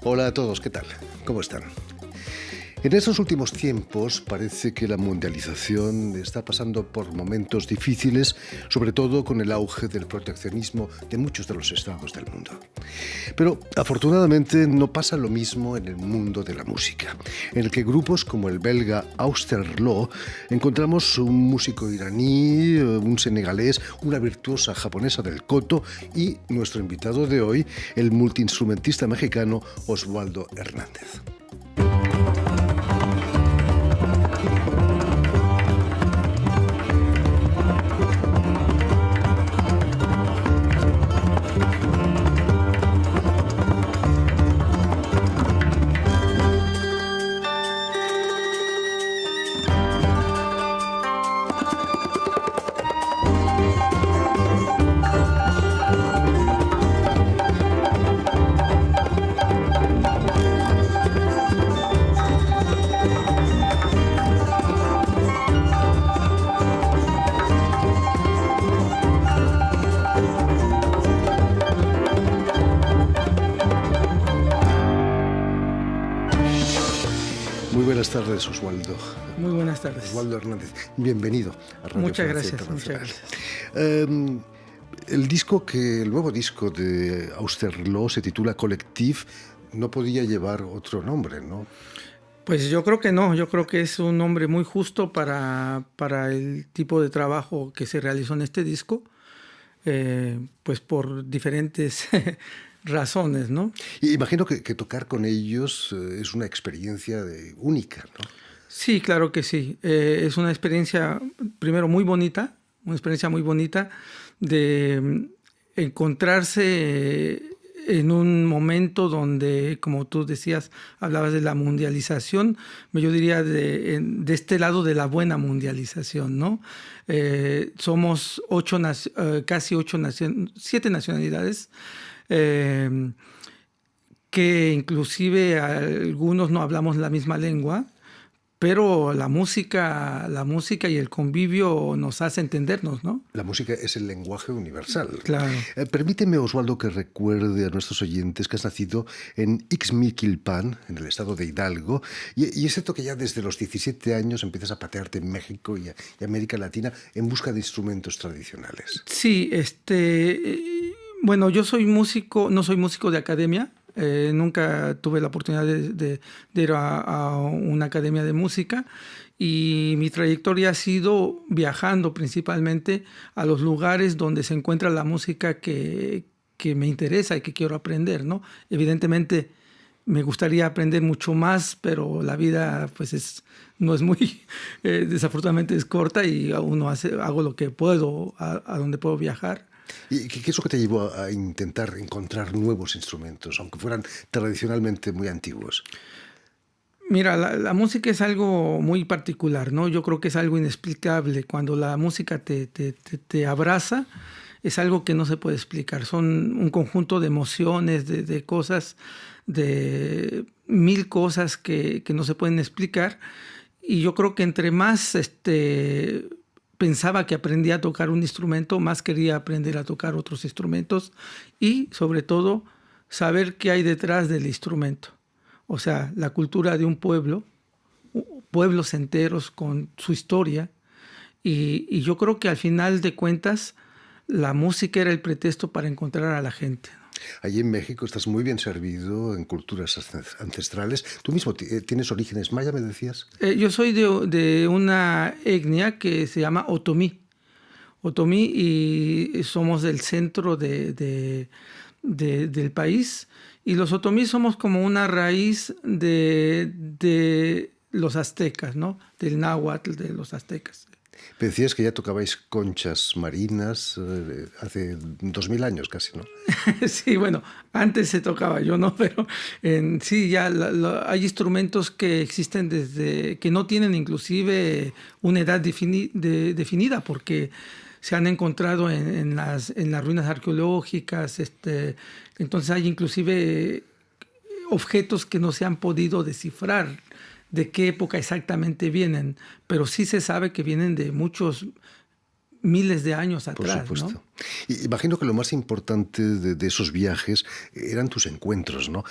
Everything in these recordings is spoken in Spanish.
Hola a todos, ¿qué tal? ¿Cómo están? En estos últimos tiempos parece que la mundialización está pasando por momentos difíciles, sobre todo con el auge del proteccionismo de muchos de los estados del mundo. Pero afortunadamente no pasa lo mismo en el mundo de la música, en el que grupos como el belga Austerloo encontramos un músico iraní, un senegalés, una virtuosa japonesa del koto y nuestro invitado de hoy, el multiinstrumentista mexicano Oswaldo Hernández. Buenas tardes, Oswaldo. Muy buenas tardes. Oswaldo Hernández, bienvenido a Radio Muchas Francia gracias, Internacional. muchas gracias. El nuevo disco de Austerloo se titula Collectif, no podía llevar otro nombre, ¿no? Pues yo creo que no, yo creo que es un nombre muy justo para el tipo de trabajo que se realizó en este disco, pues por diferentes razones, ¿no? Y imagino que tocar con ellos es una experiencia única, ¿no? Sí, claro que sí. Es una experiencia, primero, muy bonita, una experiencia muy bonita de encontrarse en un momento donde, como tú decías, hablabas de la mundialización, yo diría de este lado de la buena mundialización, ¿no? Somos casi 7 nacionalidades, que inclusive algunos no hablamos la misma lengua, pero la música y el convivio nos hace entendernos, ¿no? La música es el lenguaje universal. Claro. Permíteme, Oswaldo, que recuerde a nuestros oyentes que has nacido en Ixmiquilpan, en el estado de Hidalgo, y es cierto que ya desde los 17 años empiezas a patearte en México y América Latina en busca de instrumentos tradicionales. Sí, bueno, yo soy músico, no soy músico de academia. Nunca tuve la oportunidad de ir a una academia de música, y mi trayectoria ha sido viajando principalmente a los lugares donde se encuentra la música que me interesa y que quiero aprender, ¿no? Evidentemente me gustaría aprender mucho más, pero la vida pues no es muy, desafortunadamente es corta, y hago lo que puedo a donde puedo viajar. ¿Y qué es lo que te llevó a intentar encontrar nuevos instrumentos, aunque fueran tradicionalmente muy antiguos? Mira, la música es algo muy particular, ¿no? Yo creo que es algo inexplicable. Cuando la música te abraza, es algo que no se puede explicar. Son un conjunto de emociones, de cosas, de mil cosas que no se pueden explicar. Y yo creo que entre más pensaba que aprendía a tocar un instrumento, más quería aprender a tocar otros instrumentos, y sobre todo saber qué hay detrás del instrumento. O sea, la cultura de un pueblo, pueblos enteros con su historia, y yo creo que al final de cuentas la música era el pretexto para encontrar a la gente. Allí en México estás muy bien servido en culturas ancestrales. Tú mismo tienes orígenes maya, me decías. Yo soy de una etnia que se llama Otomí, y somos del centro del país. Y los otomí somos como una raíz de los aztecas, ¿no? Del náhuatl de los aztecas. Me decías que ya tocabais conchas marinas hace 2000 años casi, ¿no? Sí, bueno, antes se tocaba, yo no, pero sí, ya hay instrumentos que existen que no tienen inclusive una edad definida, porque se han encontrado en las ruinas arqueológicas. Entonces hay inclusive objetos que no se han podido descifrar de qué época exactamente vienen, pero sí se sabe que vienen de muchos miles de años atrás. Por supuesto. ¿No? Y imagino que lo más importante de esos viajes eran tus encuentros, ¿no?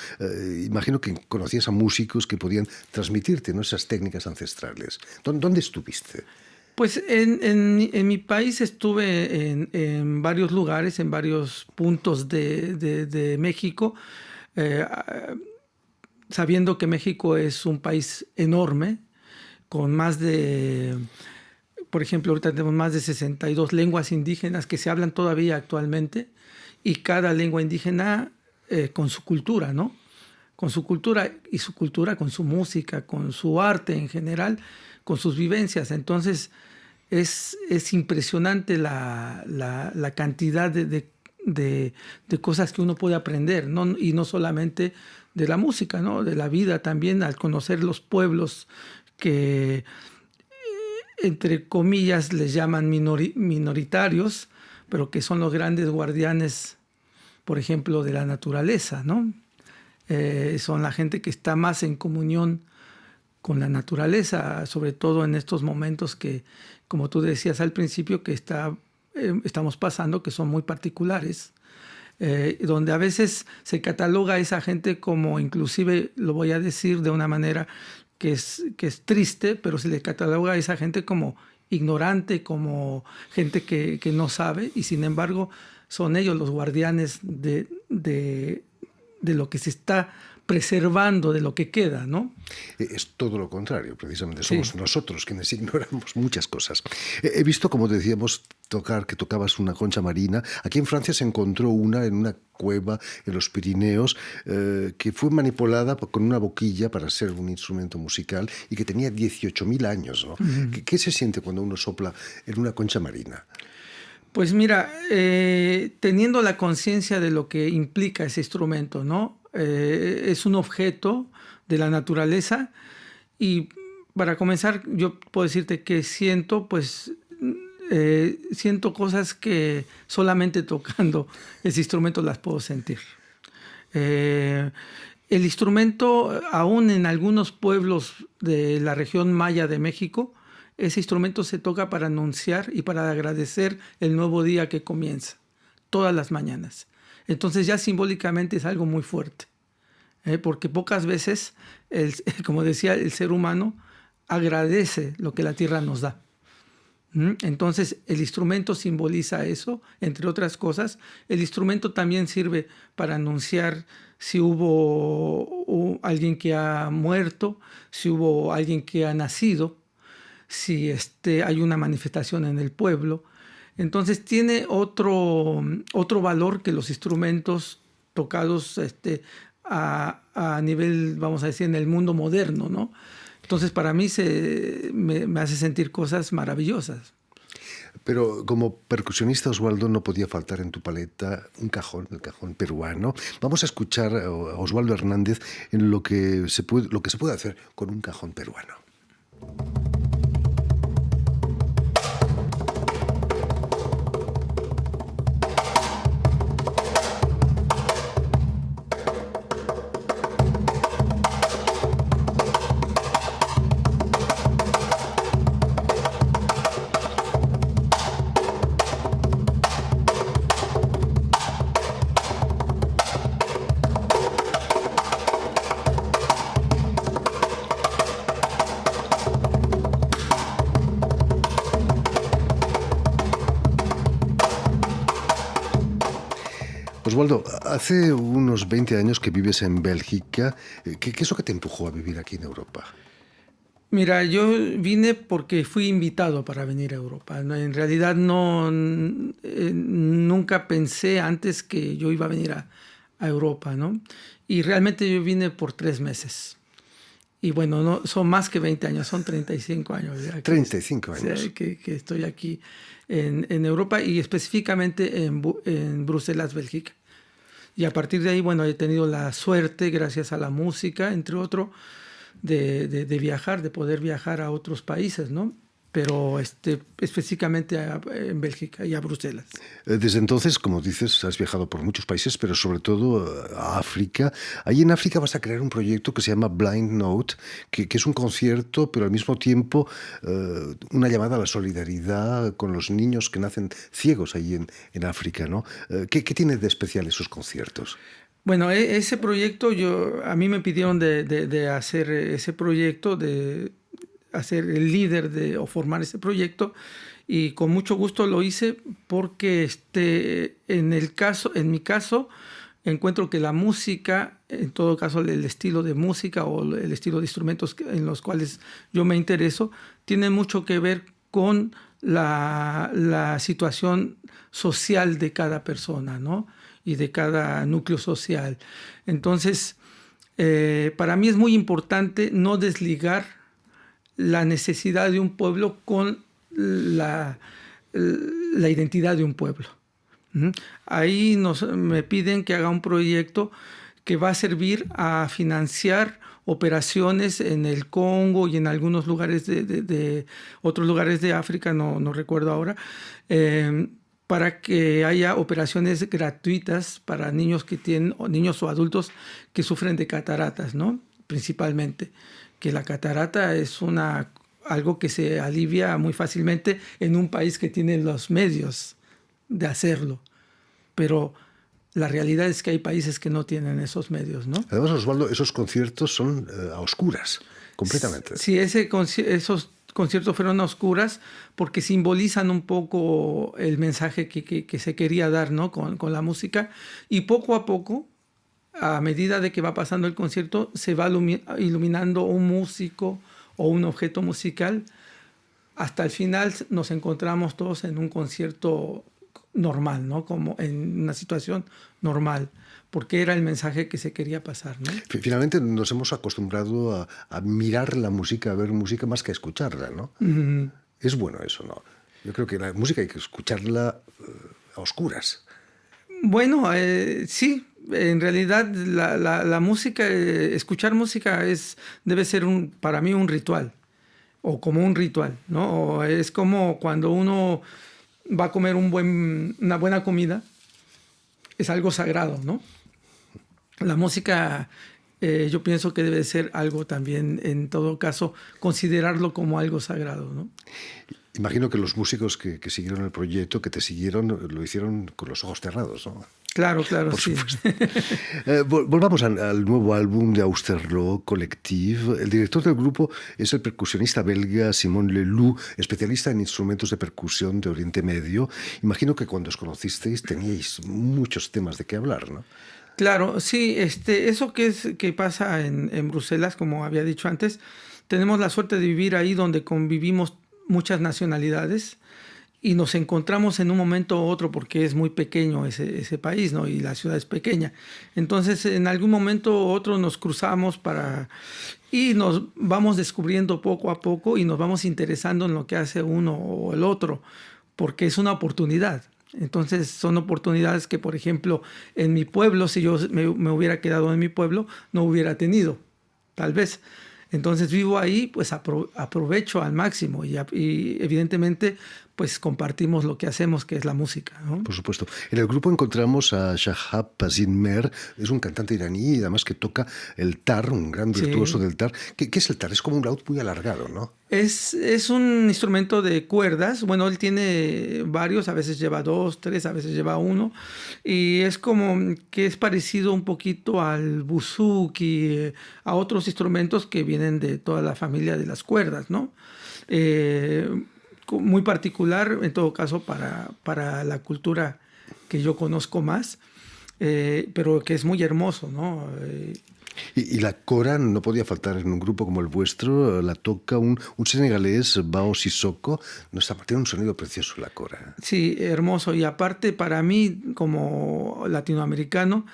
Imagino que conocías a músicos que podían transmitirte, ¿no?, esas técnicas ancestrales. ¿Dónde estuviste? Pues en mi país estuve en varios lugares, en varios puntos de México, eh, sabiendo que México es un país enorme, con más de, por ejemplo, ahorita tenemos más de 62 lenguas indígenas que se hablan todavía actualmente, y cada lengua indígena con su cultura, ¿no? Con su cultura, y su cultura con su música, con su arte en general, con sus vivencias. Entonces es impresionante la cantidad de cosas que uno puede aprender, ¿no? Y no solamente de la música, ¿no? De la vida también, al conocer los pueblos que, entre comillas, les llaman minoritarios, pero que son los grandes guardianes, por ejemplo, de la naturaleza, ¿no? Son la gente que está más en comunión con la naturaleza, sobre todo en estos momentos que, como tú decías al principio, que estamos pasando, que son muy particulares, donde a veces se cataloga a esa gente como, inclusive lo voy a decir de una manera que es triste, pero se le cataloga a esa gente como ignorante, como gente que no sabe, y sin embargo son ellos los guardianes de lo que se está preservando, de lo que queda, ¿no? Es todo lo contrario, precisamente. Sí. Somos nosotros quienes ignoramos muchas cosas. He visto, como decíamos, que tocabas una concha marina. Aquí en Francia se encontró una en una cueva en los Pirineos que fue manipulada con una boquilla para ser un instrumento musical y que tenía 18.000 años, ¿no? Uh-huh. ¿Qué se siente cuando uno sopla en una concha marina? Pues mira, teniendo la conciencia de lo que implica ese instrumento, ¿no? Es un objeto de la naturaleza, y para comenzar yo puedo decirte que siento cosas que solamente tocando ese instrumento las puedo sentir. El instrumento, aún en algunos pueblos de la región maya de México, ese instrumento se toca para anunciar y para agradecer el nuevo día que comienza, todas las mañanas. Entonces ya simbólicamente es algo muy fuerte, porque pocas veces, como decía, el ser humano agradece lo que la tierra nos da. Entonces el instrumento simboliza eso, entre otras cosas. El instrumento también sirve para anunciar si hubo alguien que ha muerto, si hubo alguien que ha nacido, si hay una manifestación en el pueblo. Entonces tiene otro valor que los instrumentos tocados a nivel, vamos a decir, en el mundo moderno, ¿no? Entonces para mí me hace sentir cosas maravillosas. Pero como percusionista, Oswaldo, no podía faltar en tu paleta un cajón, el cajón peruano. Vamos a escuchar a Oswaldo Hernández en lo que se puede hacer con un cajón peruano. Oswaldo, hace unos 20 años que vives en Bélgica. ¿Qué es lo que te empujó a vivir aquí en Europa? Mira, yo vine porque fui invitado para venir a Europa. En realidad nunca pensé antes que yo iba a venir a Europa, ¿no? Y realmente yo vine por 3 meses. Y bueno, no son más que 20 años, son 35 años. Ya 35 años. Que estoy aquí en Europa, y específicamente en Bruselas, Bélgica. Y a partir de ahí, bueno, he tenido la suerte, gracias a la música, entre otros, de viajar, de poder viajar a otros países, ¿no? pero específicamente en Bélgica y a Bruselas. Desde entonces, como dices, has viajado por muchos países, pero sobre todo a África. Ahí en África vas a crear un proyecto que se llama Blind Note, que es un concierto, pero al mismo tiempo una llamada a la solidaridad con los niños que nacen ciegos ahí en África, ¿no? ¿Qué tiene de especial esos conciertos? Bueno, ese proyecto, a mí me pidieron de hacer ese proyecto, de hacer el líder o formar ese proyecto, y con mucho gusto lo hice porque en mi caso encuentro que la música, en todo caso el estilo de música o el estilo de instrumentos en los cuales yo me intereso, tiene mucho que ver con la situación social de cada persona, ¿no? Y de cada núcleo social. Entonces, para mí es muy importante no desligar la necesidad de un pueblo con la identidad de un pueblo. Ahí me piden que haga un proyecto que va a servir a financiar operaciones en el Congo y en algunos lugares de otros lugares de África, no recuerdo ahora, para que haya operaciones gratuitas para niños niños o adultos que sufren de cataratas, ¿no? Principalmente. Que la catarata es algo que se alivia muy fácilmente en un país que tiene los medios de hacerlo. Pero la realidad es que hay países que no tienen esos medios, ¿no? Además, Osvaldo, esos conciertos son a oscuras, completamente. Sí, esos conciertos fueron a oscuras porque simbolizan un poco el mensaje que se quería dar, ¿no? con la música. Y poco a poco, a medida de que va pasando el concierto, se va iluminando un músico o un objeto musical. Hasta el final nos encontramos todos en un concierto normal, ¿no? Como en una situación normal, porque era el mensaje que se quería pasar, ¿no? Finalmente nos hemos acostumbrado a mirar la música, a ver música más que a escucharla, ¿no? Es bueno eso, ¿no? Yo creo que la música hay que escucharla a oscuras. Bueno, sí. En realidad la música, escuchar música debe ser para mí un ritual, o como un ritual, ¿no? O es como cuando uno va a comer una buena comida, es algo sagrado, ¿no? La música, yo pienso que debe ser algo también, en todo caso, considerarlo como algo sagrado, ¿no? Imagino que los músicos que siguieron el proyecto, que te siguieron, lo hicieron con los ojos cerrados, ¿no? Claro, Por sí. supuesto. Volvamos al nuevo álbum de Austerloo Collective. El director del grupo es el percusionista belga Simon Leloup, especialista en instrumentos de percusión de Oriente Medio. Imagino que cuando os conocisteis teníais muchos temas de qué hablar, ¿no? Claro, sí. Eso que pasa en Bruselas, como había dicho antes, tenemos la suerte de vivir ahí donde convivimos muchas nacionalidades. Y nos encontramos en un momento u otro porque es muy pequeño ese país, ¿no? Y la ciudad es pequeña. Entonces, en algún momento u otro nos cruzamos y nos vamos descubriendo poco a poco y nos vamos interesando en lo que hace uno o el otro, porque es una oportunidad. Entonces, son oportunidades que, por ejemplo, en mi pueblo, si yo me hubiera quedado en mi pueblo, no hubiera tenido, tal vez. Entonces vivo ahí, pues aprovecho al máximo y evidentemente pues compartimos lo que hacemos, que es la música, ¿no? Por supuesto. En el grupo encontramos a Shahab Pazin-Mer, es un cantante iraní y además que toca el tar, un gran virtuoso del tar. ¿Qué es el tar? Es como un laúd muy alargado, ¿no? Es un instrumento de cuerdas. Bueno, él tiene varios, a veces lleva 2, 3, a veces lleva 1. Y es como que es parecido un poquito al buzuki, a otros instrumentos que vienen de toda la familia de las cuerdas, ¿no? Muy particular, en todo caso, para la cultura que yo conozco más, pero que es muy hermoso, ¿no? Y la cora no podía faltar en un grupo como el vuestro. La toca un senegalés, Bao Sissoko. Tiene un sonido precioso la cora. Sí, hermoso. Y aparte, para mí, como latinoamericano,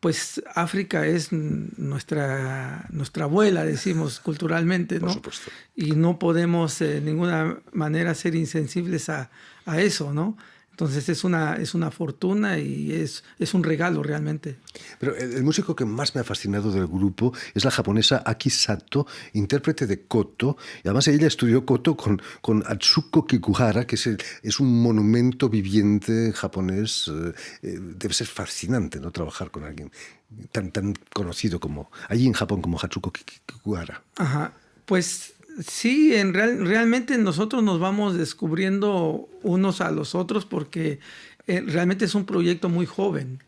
pues África es nuestra abuela, decimos culturalmente, ¿no? Por supuesto. Y no podemos de ninguna manera ser insensibles a eso, ¿no? Entonces es una fortuna y es un regalo realmente. Pero el músico que más me ha fascinado del grupo es la japonesa Aki Sato, intérprete de koto. Y además ella estudió koto con Atsuko Kikuhara, que es un monumento viviente japonés. Debe ser fascinante, ¿no?, trabajar con alguien tan conocido como allí en Japón como Atsuko Kikuhara. Ajá. Pues sí, realmente nosotros nos vamos descubriendo unos a los otros porque realmente es un proyecto muy joven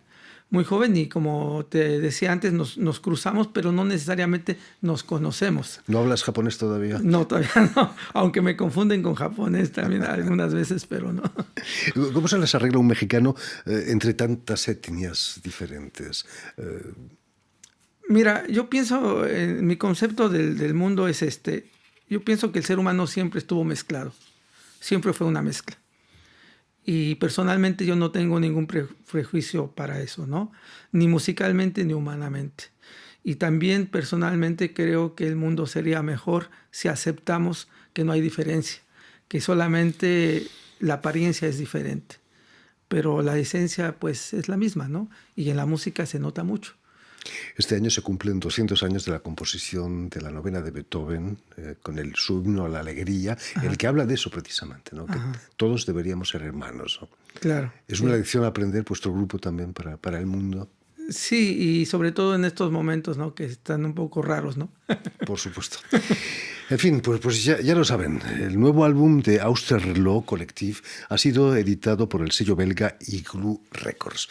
y como te decía antes, nos cruzamos, pero no necesariamente nos conocemos. ¿No hablas japonés todavía? No, todavía no, aunque me confunden con japonés también algunas veces, pero no. ¿Cómo se les arregla un mexicano entre tantas etnias diferentes? Mira, yo pienso, mi concepto del mundo es yo pienso que el ser humano siempre estuvo mezclado, siempre fue una mezcla. Y personalmente yo no tengo ningún prejuicio para eso, ¿no? Ni musicalmente ni humanamente. Y también personalmente creo que el mundo sería mejor si aceptamos que no hay diferencia, que solamente la apariencia es diferente, pero la esencia pues es la misma, ¿no? Y en la música se nota mucho. Este año se cumplen 200 años de la composición de la novena de Beethoven, con su himno a la alegría, el que habla de eso precisamente, ¿no? Que todos deberíamos ser hermanos, ¿no? Claro. Es una lección a aprender vuestro grupo también para el mundo. Sí, y sobre todo en estos momentos, ¿no?, que están un poco raros, ¿no? Por supuesto. En fin, pues ya lo saben, el nuevo álbum de Austerloo Collective ha sido editado por el sello belga Igloo Records.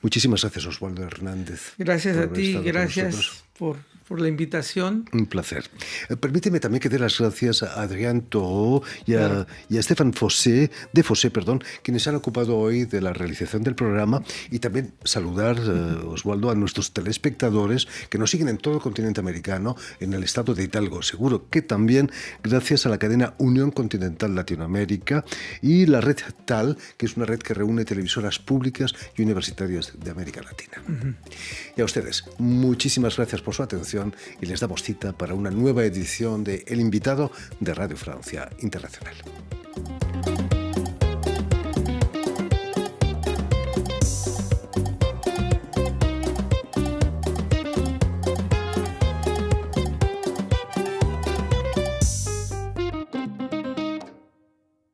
Muchísimas gracias, Oswaldo Hernández. Gracias a ti, gracias por la invitación. Un placer. Permíteme también que dé las gracias a Adrián Toro y a Stéphane Fossé, quienes han ocupado hoy de la realización del programa, y también saludar, Oswaldo, a nuestros telespectadores que nos siguen en todo el continente americano, en el estado de Hidalgo. Seguro que también gracias a la cadena Unión Continental Latinoamérica y la red TAL, que es una red que reúne televisoras públicas y universitarias de América Latina. Y a ustedes, muchísimas gracias por su atención y les damos cita para una nueva edición de El Invitado de Radio Francia Internacional.